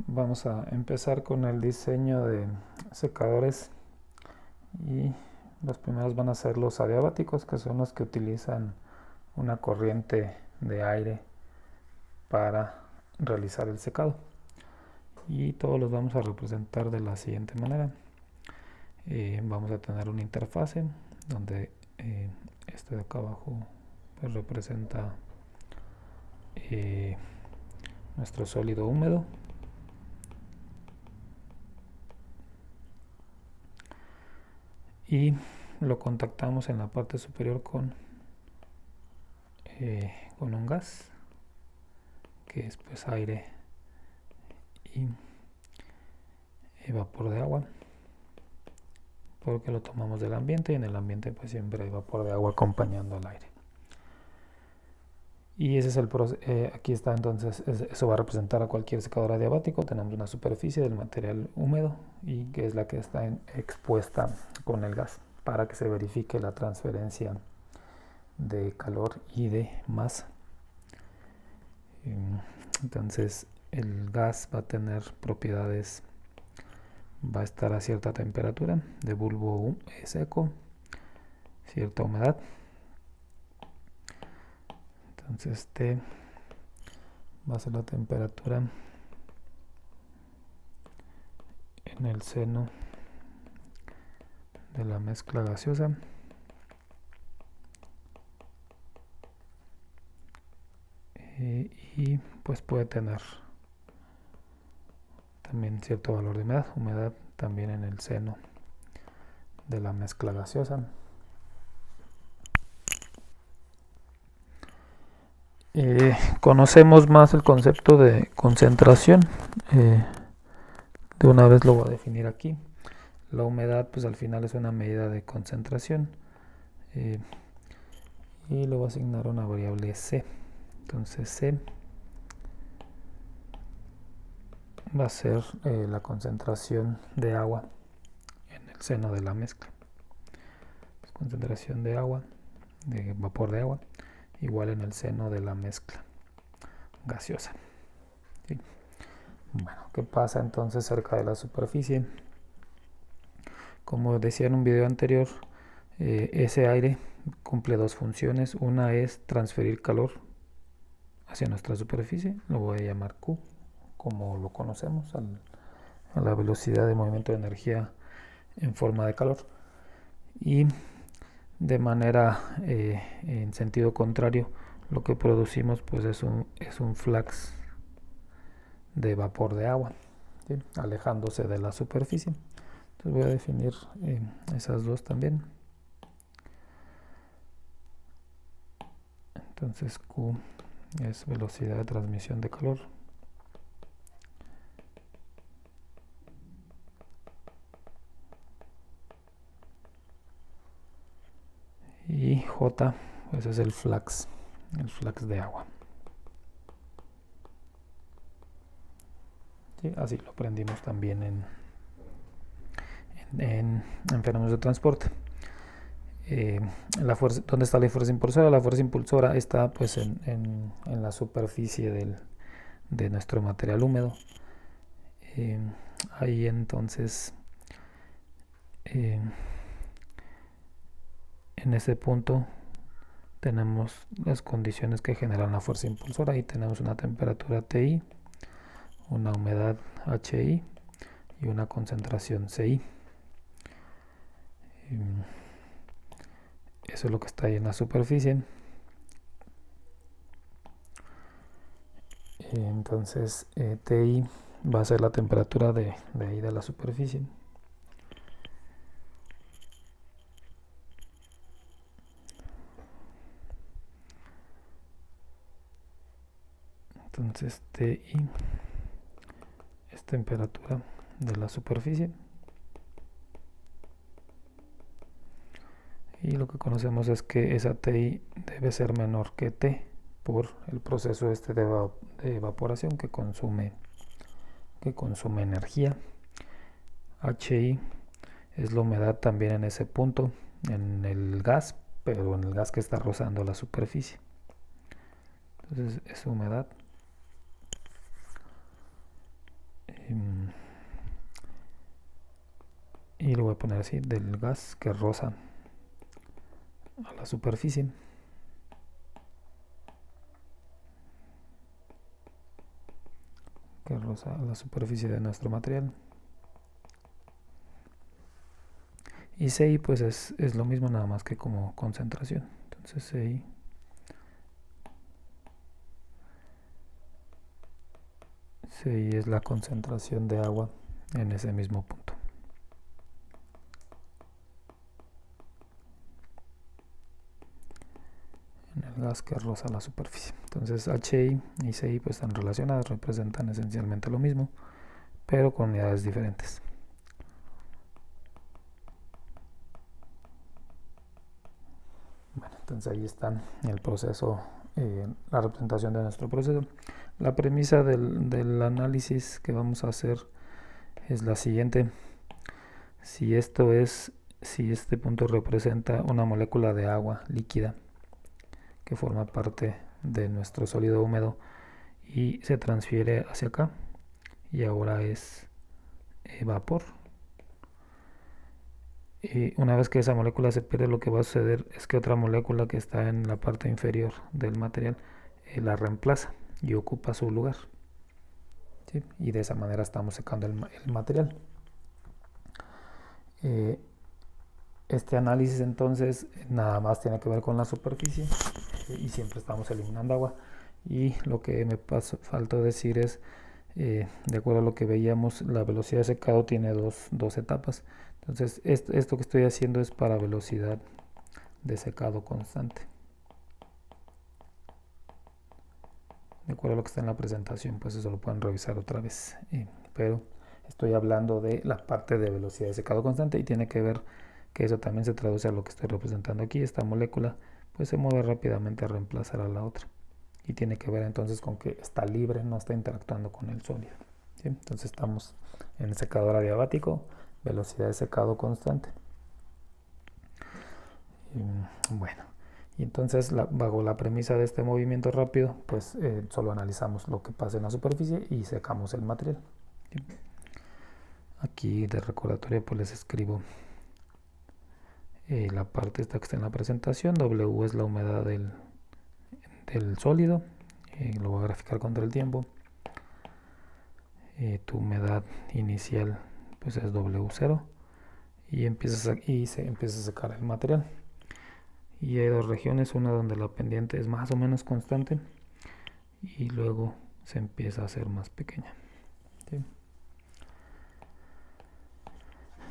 Vamos a empezar con el diseño de secadores y los primeros van a ser los adiabáticos, que son los que utilizan una corriente de aire para realizar el secado, y todos los vamos a representar de la siguiente manera. Vamos a tener una interfase donde este de acá abajo pues representa nuestro sólido húmedo, y lo contactamos en la parte superior con un gas que es pues aire y vapor de agua, porque lo tomamos del ambiente, y en el ambiente pues siempre hay vapor de agua acompañando al aire. Y ese es el proceso. Aquí está, entonces eso va a representar a cualquier secador adiabático. Tenemos una superficie del material húmedo, y que es la que está expuesta con el gas, para que se verifique la transferencia de calor y de masa. Entonces el gas va a tener propiedades, va a estar a cierta temperatura de bulbo seco, cierta humedad. Entonces T va a ser la temperatura en el seno de la mezcla gaseosa, y pues puede tener también cierto valor de humedad también en el seno de la mezcla gaseosa. Conocemos más el concepto de concentración. De una vez lo voy a definir aquí. La humedad pues al final es una medida de concentración, y le voy a asignar una variable C. Entonces C va a ser la concentración de agua en el seno de la mezcla. Pues, concentración de agua, de vapor de agua, igual en el seno de la mezcla gaseosa. ¿Sí? Bueno, ¿qué pasa entonces cerca de la superficie? Como decía en un video anterior, ese aire cumple dos funciones. Una es transferir calor hacia nuestra superficie, lo voy a llamar Q, como lo conocemos, a la velocidad de movimiento de energía en forma de calor. Y de manera en sentido contrario, lo que producimos pues es un flux de vapor de agua, ¿sí? Alejándose de la superficie. Entonces voy a definir esas dos también. Entonces Q es velocidad de transmisión de calor, y J pues es el flux de agua. ¿Sí? Así lo aprendimos también en fenómenos de transporte. La fuerza, ¿dónde está la fuerza impulsora? La fuerza impulsora está pues en la superficie de nuestro material húmedo. Ahí entonces en ese punto tenemos las condiciones que generan la fuerza impulsora, y tenemos una temperatura TI, una humedad HI y una concentración CI. Eso es lo que está ahí en la superficie. Entonces TI va a ser la temperatura de ahí de la superficie. Entonces TI es temperatura de la superficie, y lo que conocemos es que esa TI debe ser menor que T por el proceso este de evaporación que consume energía. HI es la humedad también en ese punto, en el gas, pero en el gas que está rozando la superficie. Entonces es humedad y lo voy a poner así, del gas que roza a la superficie. Que roza a la superficie de nuestro material. Y CI pues es lo mismo, nada más que como concentración. Entonces CI es la concentración de agua en ese mismo punto. En el gas que roza la superficie. Entonces HI y CI pues están relacionadas, representan esencialmente lo mismo, pero con unidades diferentes. Bueno, entonces ahí está el proceso, la representación de nuestro proceso. La premisa del análisis que vamos a hacer es la siguiente. Si este punto representa una molécula de agua líquida que forma parte de nuestro sólido húmedo y se transfiere hacia acá y ahora es vapor. Y una vez que esa molécula se pierde, lo que va a suceder es que otra molécula que está en la parte inferior del material la reemplaza y ocupa su lugar. ¿Sí? Y de esa manera estamos secando el material. Este análisis entonces nada más tiene que ver con la superficie y siempre estamos eliminando agua. Y lo que me faltó decir es, de acuerdo a lo que veíamos, la velocidad de secado tiene dos etapas. Entonces esto que estoy haciendo es para velocidad de secado constante. De acuerdo a lo que está en la presentación, pues eso lo pueden revisar otra vez. Pero estoy hablando de la parte de velocidad de secado constante y tiene que ver que eso también se traduce a lo que estoy representando aquí. Esta molécula pues se mueve rápidamente a reemplazar a la otra. Y tiene que ver entonces con que está libre, no está interactuando con el sólido. ¿Sí? Entonces estamos en el secador adiabático, velocidad de secado constante. Bueno, y entonces bajo la premisa de este movimiento rápido, pues solo analizamos lo que pasa en la superficie y secamos el material. ¿Sí? Aquí de recordatorio pues les escribo la parte esta que está en la presentación. W es la humedad del sólido, lo voy a graficar contra el tiempo. Tu humedad inicial pues es W0 y se empieza a secar el material. Y hay dos regiones, una donde la pendiente es más o menos constante y luego se empieza a hacer más pequeña. ¿Sí?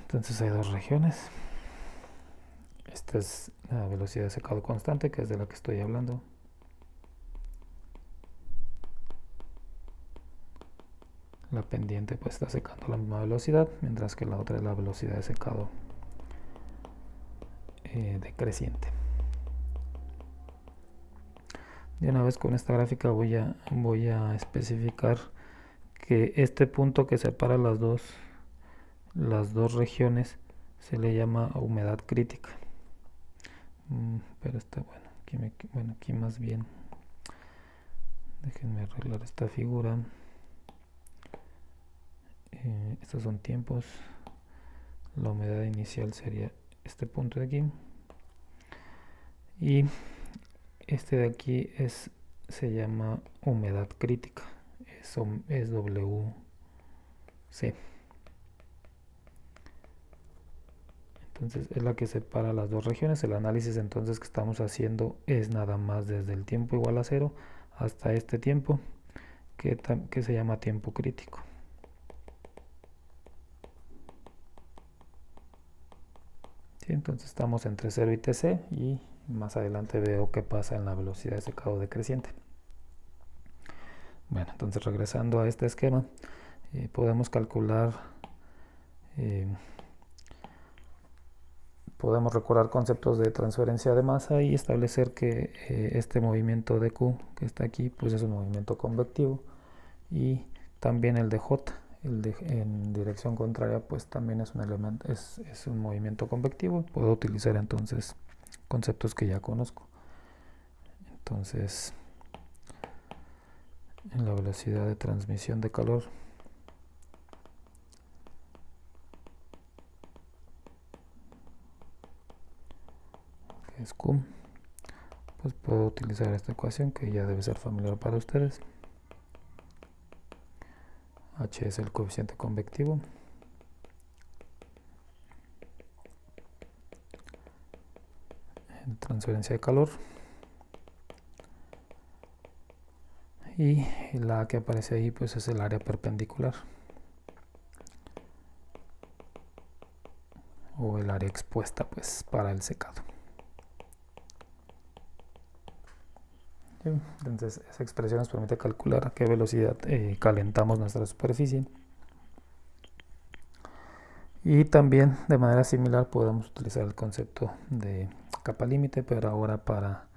Entonces hay dos regiones. Esta es la velocidad de secado constante, que es de la que estoy hablando. La pendiente pues está secando a la misma velocidad, mientras que la otra es la velocidad de secado decreciente. De una vez con esta gráfica voy a especificar que este punto que separa las dos regiones se le llama humedad crítica. Pero está bueno, aquí más bien déjenme arreglar esta figura. Estos son tiempos. La humedad inicial sería este punto de aquí y este de aquí se llama humedad crítica, es WC. Entonces es la que separa las dos regiones. El análisis entonces que estamos haciendo es nada más desde el tiempo igual a 0 hasta este tiempo que se llama tiempo crítico. ¿Sí? Entonces estamos entre 0 y TC y más adelante veo qué pasa en la velocidad de secado decreciente. Bueno, entonces regresando a este esquema, podemos calcular, podemos recordar conceptos de transferencia de masa y establecer que este movimiento de Q que está aquí pues es un movimiento convectivo y también el de J, en dirección contraria pues también es un elemento, es un movimiento convectivo. Puedo utilizar entonces conceptos que ya conozco. Entonces en la velocidad de transmisión de calor es Q, pues puedo utilizar esta ecuación que ya debe ser familiar para ustedes. H es el coeficiente convectivo. Transferencia de calor. Y la que aparece ahí pues es el área perpendicular o el área expuesta pues para el secado. Entonces esa expresión nos permite calcular a qué velocidad calentamos nuestra superficie. Y también de manera similar podemos utilizar el concepto de capa límite, pero ahora para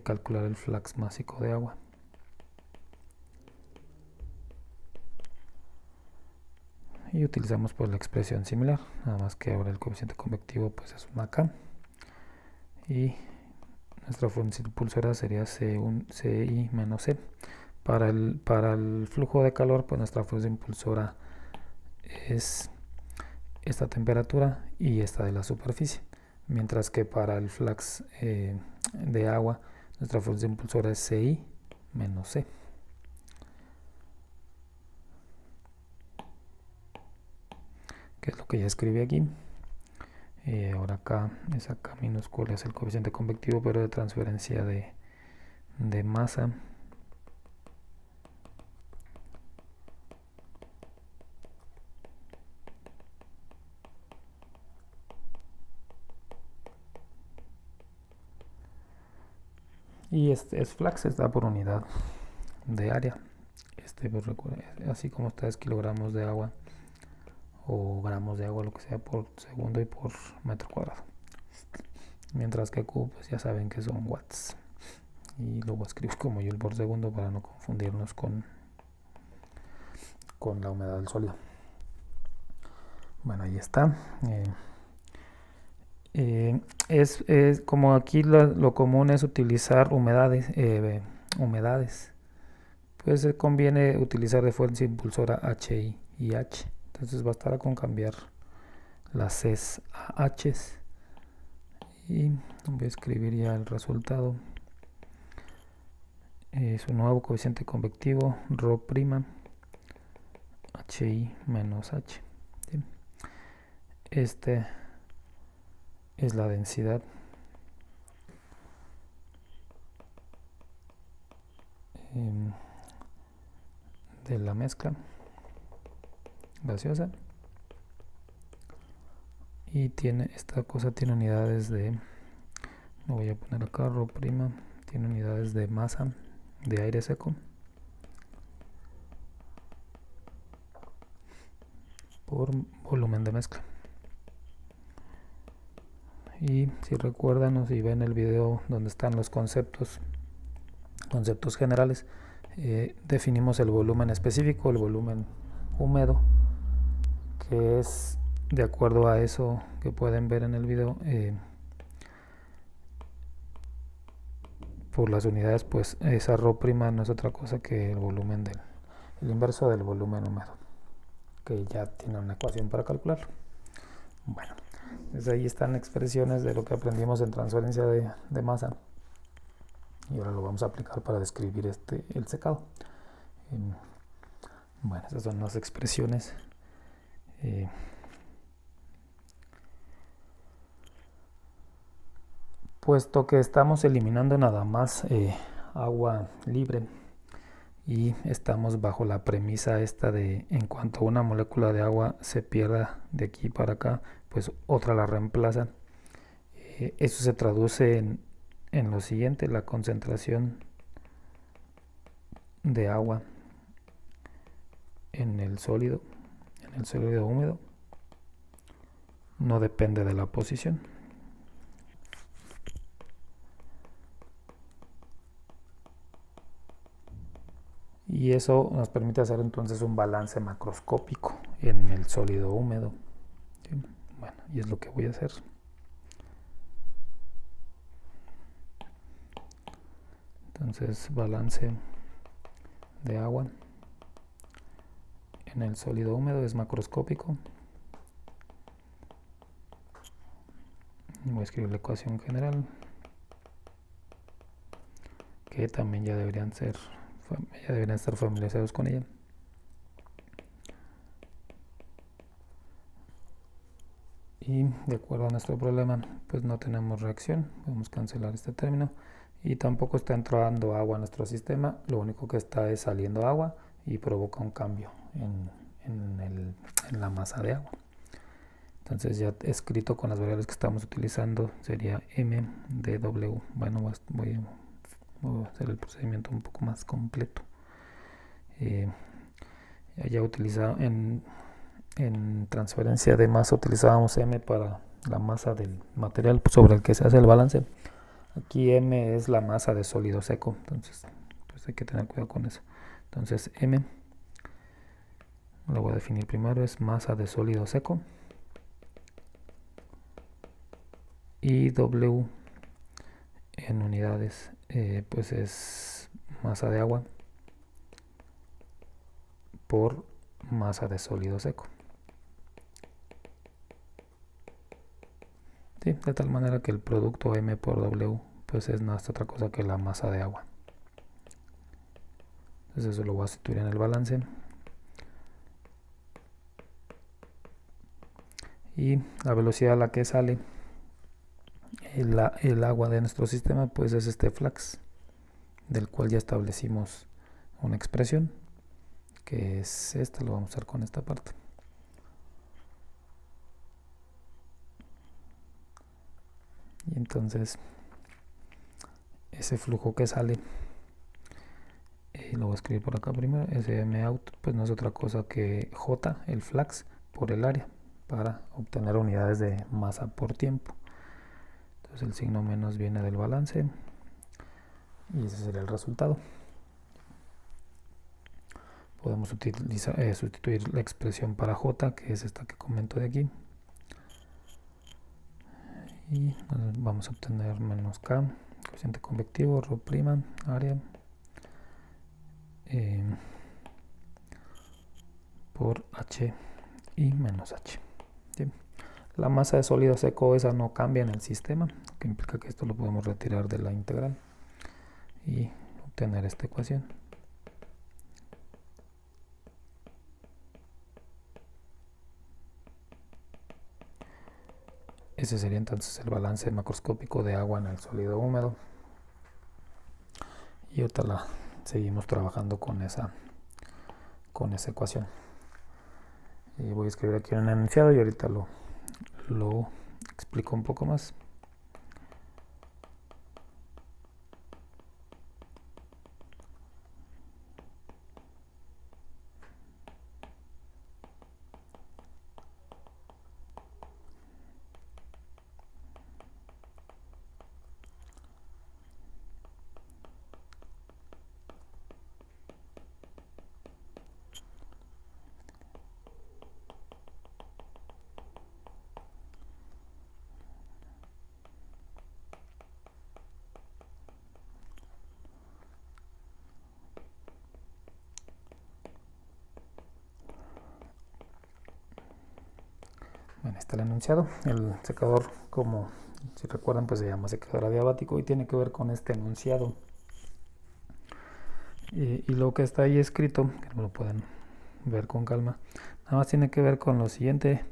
calcular el flux másico de agua. Y utilizamos pues la expresión similar, nada más que ahora el coeficiente convectivo pues es una K y nuestra fuerza impulsora sería CI menos C. Para el flujo de calor pues nuestra fuerza impulsora es esta temperatura y esta de la superficie, mientras que para el flux de agua nuestra fuerza impulsora es CI menos C. Que es lo que ya escribí aquí. Ahora acá, esa K minúscula es el coeficiente convectivo, pero de transferencia de masa. Y este es flux, está por unidad de área. Pues recuerda, así como está es kilogramos de agua o gramos de agua, lo que sea, por segundo y por metro cuadrado. Mientras que Q, pues ya saben que son watts. Y lo voy a escribir como joule por segundo para no confundirnos con la humedad del sólido. Bueno, ahí está. Es como aquí lo común es utilizar humedades, pues conviene utilizar de fuerza impulsora HI y H. Entonces bastará con cambiar las Cs a Hs y voy a escribir ya el resultado. Su nuevo coeficiente convectivo ρ' HI menos H. ¿Sí? Este es la densidad de la mezcla gaseosa y esta cosa tiene unidades de, lo voy a poner acá, ρ', tiene unidades de masa de aire seco por volumen de mezcla. Y si recuerdan o si ven el video donde están los conceptos generales, definimos el volumen específico, el volumen húmedo, que es de acuerdo a eso que pueden ver en el video, por las unidades, pues esa ρ' no es otra cosa que el volumen el inverso del volumen húmedo, que ya tiene una ecuación para calcularlo. Bueno, desde ahí están expresiones de lo que aprendimos en transferencia de masa y ahora lo vamos a aplicar para describir el secado. Bueno, esas son las expresiones. Puesto que estamos eliminando nada más agua libre y estamos bajo la premisa esta de en cuanto una molécula de agua se pierda de aquí para acá, pues otra la reemplaza. Eso se traduce en lo siguiente: la concentración de agua en el sólido húmedo no depende de la posición. Y eso nos permite hacer entonces un balance macroscópico en el sólido húmedo. ¿Sí? Bueno, y es lo que voy a hacer. Entonces, balance de agua en el sólido húmedo es macroscópico. voy a escribir la ecuación general, que también ya deberían estar familiarizados con ella. Y de acuerdo a nuestro problema, pues no tenemos reacción. Vamos a cancelar este término. Y tampoco está entrando agua a nuestro sistema. Lo único que está es saliendo agua y provoca un cambio en la masa de agua. Entonces ya escrito con las variables que estamos utilizando sería m de w. Bueno, voy a hacer el procedimiento un poco más completo. Ya utilizado en transferencia de masa utilizábamos m para la masa del material sobre el que se hace el balance. Aquí m es la masa de sólido seco, entonces pues hay que tener cuidado con eso. Entonces m lo voy a definir primero, es masa de sólido seco, y w en unidades pues es masa de agua por masa de sólido seco. Sí, de tal manera que el producto m por w pues es nada otra cosa que la masa de agua. Entonces eso lo voy a situar en el balance. Y la velocidad a la que sale el agua de nuestro sistema pues es este flux, del cual ya establecimos una expresión, que es esta, lo vamos a usar con esta parte. Y entonces ese flujo que sale, lo voy a escribir por acá primero, SM out, pues no es otra cosa que J, el flux, por el área, para obtener unidades de masa por tiempo. Entonces el signo menos viene del balance y ese sería el resultado. Podemos sustituir la expresión para J, que es esta que comento de aquí, y vamos a obtener menos K, coeficiente convectivo, ρ', área, por H y menos H. ¿Sí? La masa de sólido seco esa no cambia en el sistema, lo que implica que esto lo podemos retirar de la integral y obtener esta ecuación. Ese sería entonces el balance macroscópico de agua en el sólido húmedo. Y ahorita seguimos trabajando con esa ecuación. Y voy a escribir aquí en el enunciado y ahorita lo explico un poco más. Bueno, está el enunciado. El secador, como si recuerdan, pues se llama secador adiabático y tiene que ver con este enunciado. Y lo que está ahí escrito, que lo pueden ver con calma, nada más tiene que ver con lo siguiente: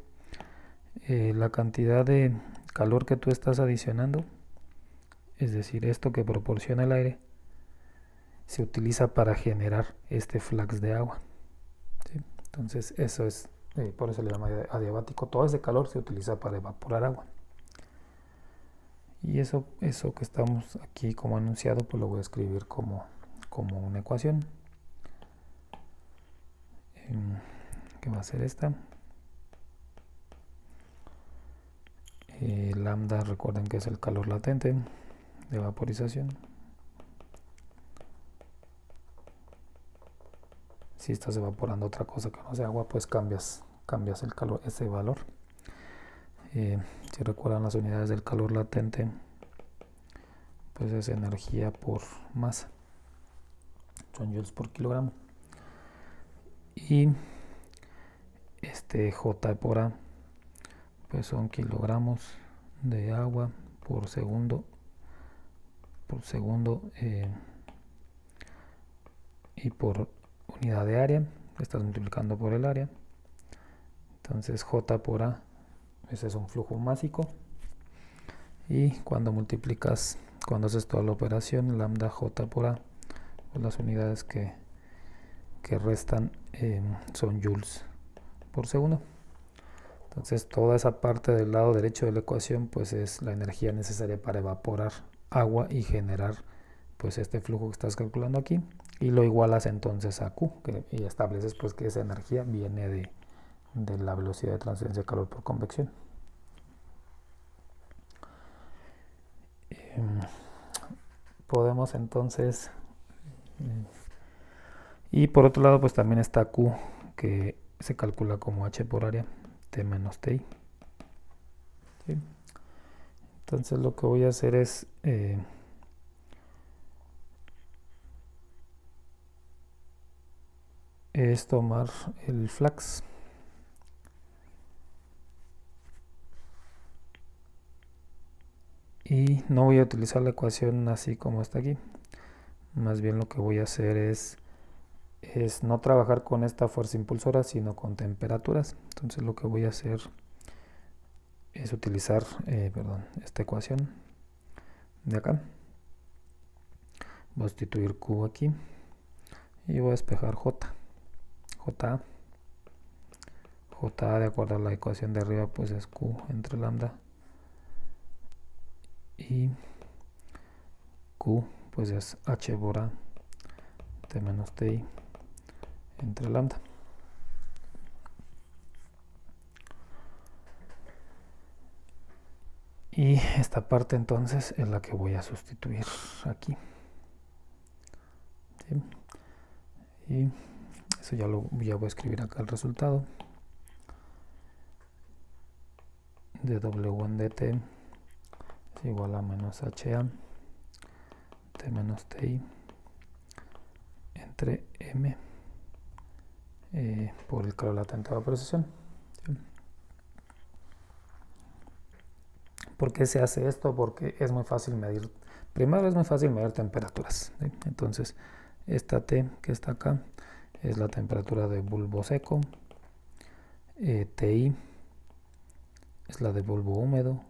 la cantidad de calor que tú estás adicionando, es decir, esto que proporciona el aire, se utiliza para generar este flux de agua. ¿Sí? Entonces eso es, por eso le llama adiabático. Todo ese calor se utiliza para evaporar agua. Y eso que estamos aquí como enunciado, pues lo voy a escribir como una ecuación, que va a ser esta. Lambda, recuerden que es el calor latente de vaporización. Si estás evaporando otra cosa que no sea agua, pues cambias el calor, ese valor. Si recuerdan las unidades del calor latente, pues es energía por masa, son joules por kilogramo. Y J por A, pues son kilogramos de agua por segundo y por unidad de área, estás multiplicando por el área. Entonces J por A, ese es un flujo másico. Y cuando multiplicas, cuando haces toda la operación, lambda J por A, pues las unidades que restan son joules por segundo. Entonces toda esa parte del lado derecho de la ecuación pues es la energía necesaria para evaporar agua y generar pues este flujo que estás calculando aquí, y lo igualas entonces a Q, y estableces pues que esa energía viene de la velocidad de transferencia de calor por convección. Podemos entonces, y por otro lado pues también está Q, que se calcula como H por área, T menos TI. ¿Sí? Entonces lo que voy a hacer es tomar el flux y no voy a utilizar la ecuación así como está aquí. Más bien lo que voy a hacer es no trabajar con esta fuerza impulsora, sino con temperaturas. Entonces lo que voy a hacer es utilizar esta ecuación de acá. Voy a sustituir Q aquí y voy a despejar JA. JA, de acuerdo a la ecuación de arriba, pues es Q entre lambda, y Q pues es H por A, T menos TI entre lambda. Y esta parte entonces es la que voy a sustituir aquí. ¿Sí? Y eso ya voy a escribir acá el resultado de W en dt es igual a menos HA T menos TI entre M por el calor latente de vaporización. ¿Sí? ¿Por qué se hace esto? Porque es muy fácil medir, primero es muy fácil medir temperaturas. ¿Sí? Entonces esta T que está acá es la temperatura de bulbo seco, TI es la de bulbo húmedo.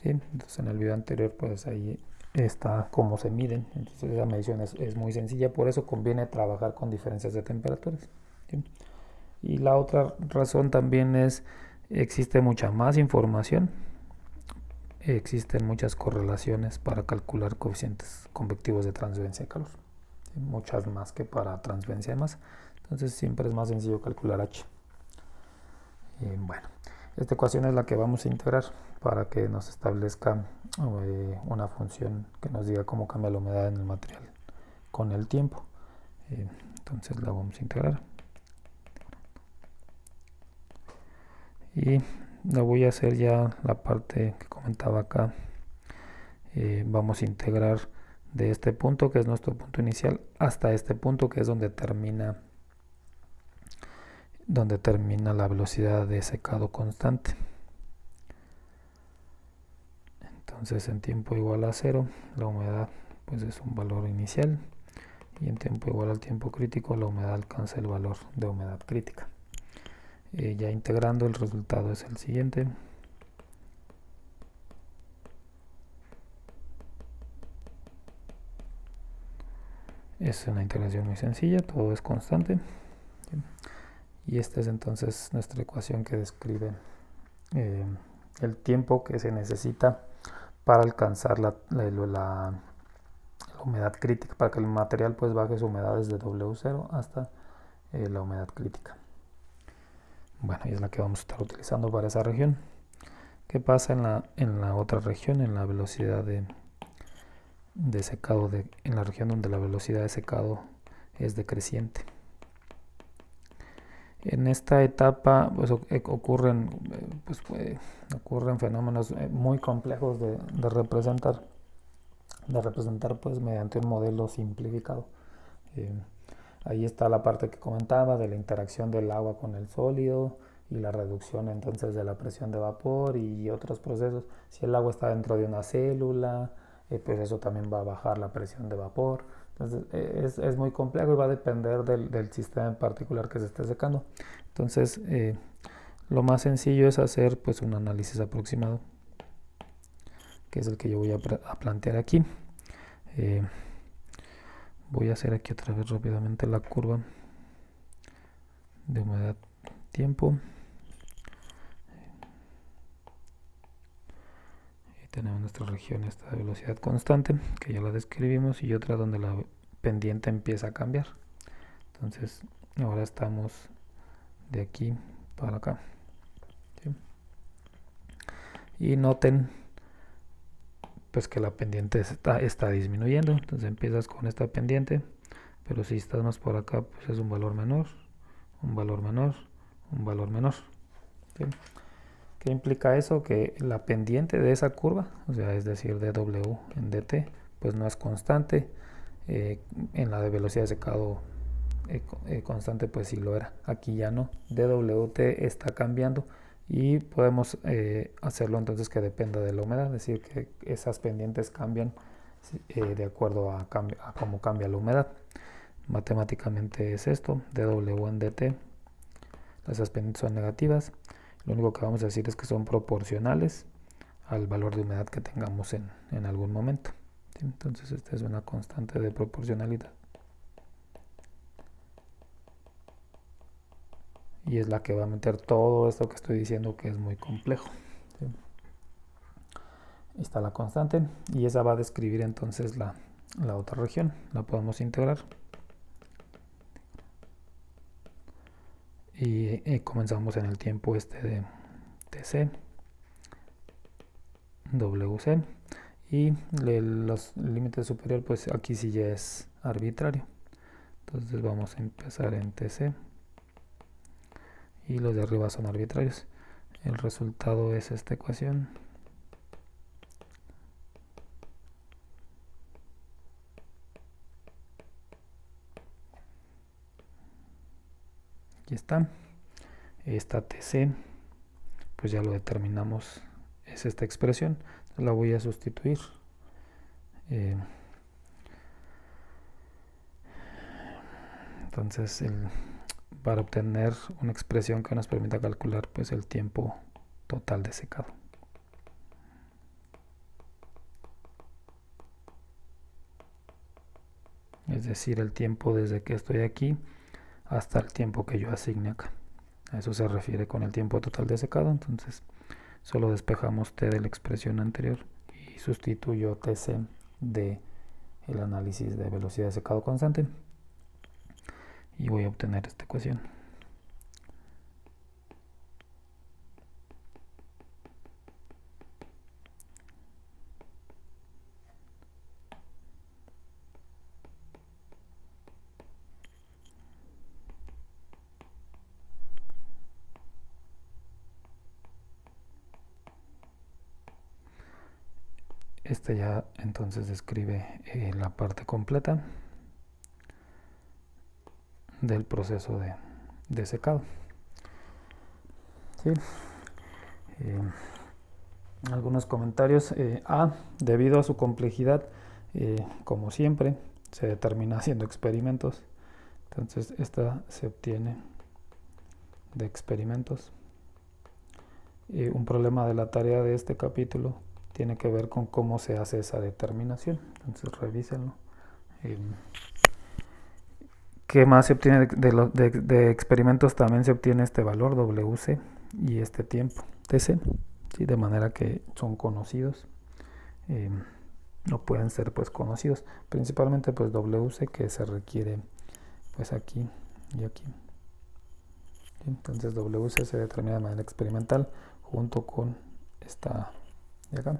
¿Sí? Entonces en el video anterior pues ahí está cómo se miden. Entonces esa medición es muy sencilla, por eso conviene trabajar con diferencias de temperaturas. ¿Sí? Y la otra razón también es, existe mucha más información, existen muchas correlaciones para calcular coeficientes convectivos de transferencia de calor, ¿sí? Muchas más que para transferencia de masa. Entonces siempre es más sencillo calcular H. Bueno, esta ecuación es la que vamos a integrar para que nos establezca una función que nos diga cómo cambia la humedad en el material con el tiempo. Entonces la vamos a integrar. Y lo voy a hacer ya la parte que comentaba acá. Vamos a integrar de este punto, que es nuestro punto inicial, hasta este punto, que es donde termina la velocidad de secado constante. Entonces en tiempo igual a 0 la humedad pues es un valor inicial, y en tiempo igual al tiempo crítico la humedad alcanza el valor de humedad crítica. Ya integrando, el resultado es el siguiente. Es una integración muy sencilla, todo es constante. Y esta es entonces nuestra ecuación que describe el tiempo que se necesita para alcanzar la humedad crítica, para que el material pues baje su humedad desde W0 hasta la humedad crítica. Bueno, y es la que vamos a estar utilizando para esa región. ¿Qué pasa en la otra región, en la velocidad de secado, en la región donde la velocidad de secado es decreciente? En esta etapa pues, ocurren fenómenos muy complejos de representar pues mediante un modelo simplificado. Ahí está la parte que comentaba de la interacción del agua con el sólido y la reducción entonces de la presión de vapor y otros procesos. Si el agua está dentro de una célula, pues eso también va a bajar la presión de vapor. Entonces es muy complejo y va a depender del sistema en particular que se esté secando. Entonces lo más sencillo es hacer pues un análisis aproximado, que es el que yo voy a plantear aquí. Voy a hacer aquí otra vez rápidamente la curva de humedad tiempo. Y tenemos nuestra región esta de velocidad constante, que ya la describimos, y otra donde la pendiente empieza a cambiar. Entonces ahora estamos de aquí para acá, ¿sí? Y noten pues que la pendiente está disminuyendo. Entonces empiezas con esta pendiente, pero si estás más por acá, pues es un valor menor, un valor menor, un valor menor, ¿sí? ¿Qué implica eso? Que la pendiente de esa curva, o sea, es decir, dW en dt, pues no es constante. En la de velocidad de secado constante, pues sí lo era. Aquí ya no. dWt está cambiando y podemos hacerlo entonces que dependa de la humedad, es decir, que esas pendientes cambian de acuerdo a cómo cambia la humedad. Matemáticamente es esto, dW en dt. Esas pendientes son negativas. Lo único que vamos a decir es que son proporcionales al valor de humedad que tengamos en algún momento, ¿sí? Entonces esta es una constante de proporcionalidad. Y es la que va a meter todo esto que estoy diciendo, que es muy complejo, ¿sí? Está la constante y esa va a describir entonces la otra región. La podemos integrar. Y comenzamos en el tiempo este de Tc, Wc, y los límites superior, pues aquí sí ya es arbitrario. Entonces vamos a empezar en Tc y los de arriba son arbitrarios. El resultado es esta ecuación. Aquí está. Esta Tc, pues ya lo determinamos, es esta expresión. La voy a sustituir. Entonces para obtener una expresión que nos permita calcular pues el tiempo total de secado. Es decir, el tiempo desde que estoy aquí hasta el tiempo que yo asigne acá. A eso se refiere con el tiempo total de secado. Entonces solo despejamos t de la expresión anterior y sustituyo Tc de el análisis de velocidad de secado constante y voy a obtener esta ecuación. Este ya entonces describe la parte completa del proceso de secado, ¿sí? Algunos comentarios. Debido a su complejidad, como siempre, se determina haciendo experimentos. Entonces esta se obtiene de experimentos. Un problema de la tarea de este capítulo tiene que ver con cómo se hace esa determinación. Entonces revísenlo. ¿Qué más se obtiene de experimentos? También se obtiene este valor WC y este tiempo TC, ¿sí? De manera que son conocidos. No pueden ser pues conocidos, principalmente pues WC, que se requiere pues aquí y aquí. Entonces WC se determina de manera experimental junto con esta de acá,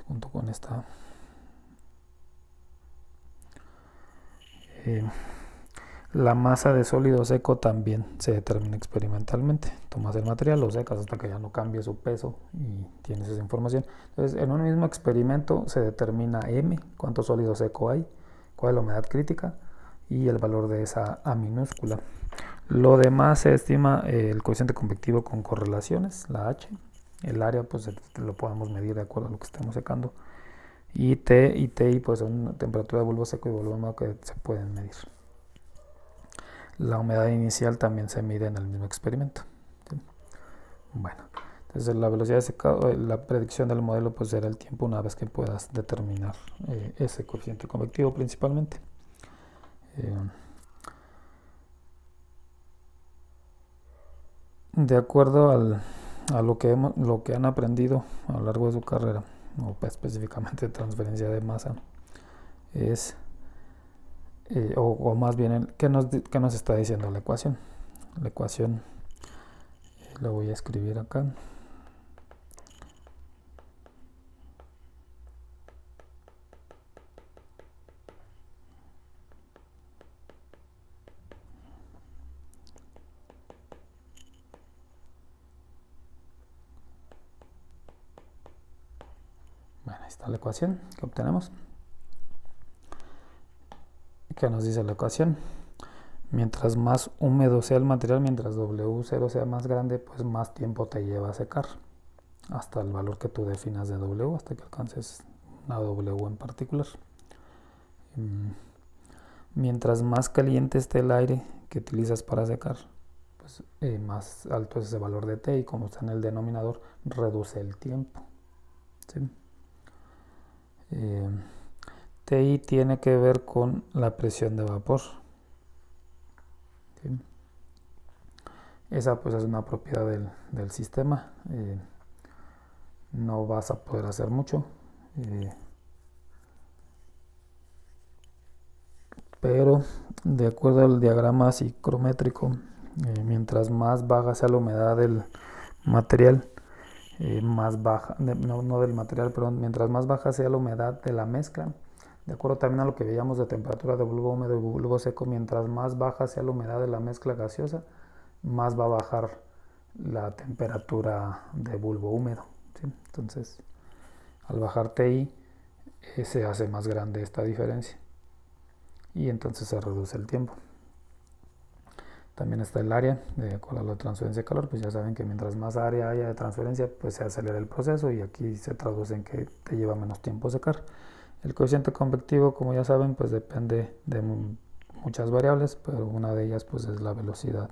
junto con esta. La masa de sólido seco también se determina experimentalmente. Tomas el material, lo secas hasta que ya no cambie su peso y tienes esa información. Entonces, en un mismo experimento se determina M, cuánto sólido seco hay, cuál es la humedad crítica, y el valor de esa A minúscula. Lo demás se estima el coeficiente convectivo con correlaciones, la H. El área pues lo podemos medir de acuerdo a lo que estemos secando. Y T y TI pues son temperatura de bulbo seco y bulbo húmedo que se pueden medir. La humedad inicial también se mide en el mismo experimento. ¿Sí? Bueno, entonces la velocidad de secado, la predicción del modelo pues será el tiempo una vez que puedas determinar ese coeficiente convectivo principalmente. De acuerdo a lo que han aprendido a lo largo de su carrera, o específicamente transferencia de masa, es, o más bien, ¿qué nos está diciendo la ecuación? La ecuación la voy a escribir acá. Bueno, ahí está la ecuación que obtenemos. ¿Qué nos dice la ecuación? Mientras más húmedo sea el material, mientras W0 sea más grande, pues más tiempo te lleva a secar. Hasta el valor que tú definas de W, hasta que alcances una W en particular. Mientras más caliente esté el aire que utilizas para secar, pues más alto es ese valor de T, y como está en el denominador, reduce el tiempo. ¿Sí? TI tiene que ver con la presión de vapor. ¿Sí? Esa pues es una propiedad del sistema. No vas a poder hacer mucho. Pero de acuerdo al diagrama psicométrico, mientras más baja sea la humedad del material, más baja, no del material, perdón, mientras más baja sea la humedad de la mezcla, de acuerdo también a lo que veíamos de temperatura de bulbo húmedo y bulbo seco, mientras más baja sea la humedad de la mezcla gaseosa, más va a bajar la temperatura de bulbo húmedo. ¿Sí? Entonces, al bajar TI, se hace más grande esta diferencia y entonces se reduce el tiempo. También está el área, de acuerdo a la transferencia de calor, pues ya saben que mientras más área haya de transferencia, pues se acelera el proceso, y aquí se traduce en que te lleva menos tiempo secar. El coeficiente convectivo, como ya saben, pues depende de muchas variables, pero una de ellas pues es la velocidad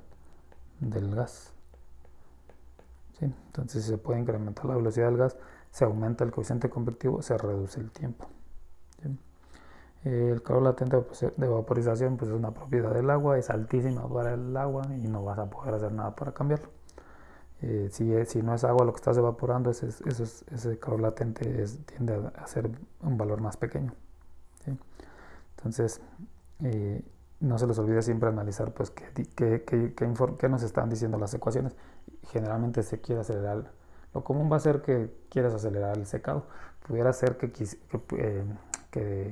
del gas. ¿Sí? Entonces, si se puede incrementar la velocidad del gas, se aumenta el coeficiente convectivo, se reduce el tiempo. ¿Sí? El calor latente de vaporización pues es una propiedad del agua, es altísima para el agua y no vas a poder hacer nada para cambiarlo. Si no es agua lo que estás evaporando, ese calor latente tiende a ser un valor más pequeño. ¿Sí? Entonces, no se les olvide siempre analizar pues qué nos están diciendo las ecuaciones. Generalmente se quiere acelerar. Lo común va a ser que quieras acelerar el secado. Pudiera ser que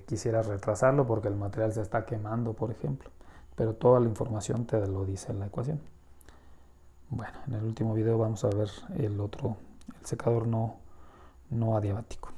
quisieras retrasarlo porque el material se está quemando, por ejemplo. Pero toda la información te lo dice en la ecuación. Bueno, en el último video vamos a ver el secador no adiabático.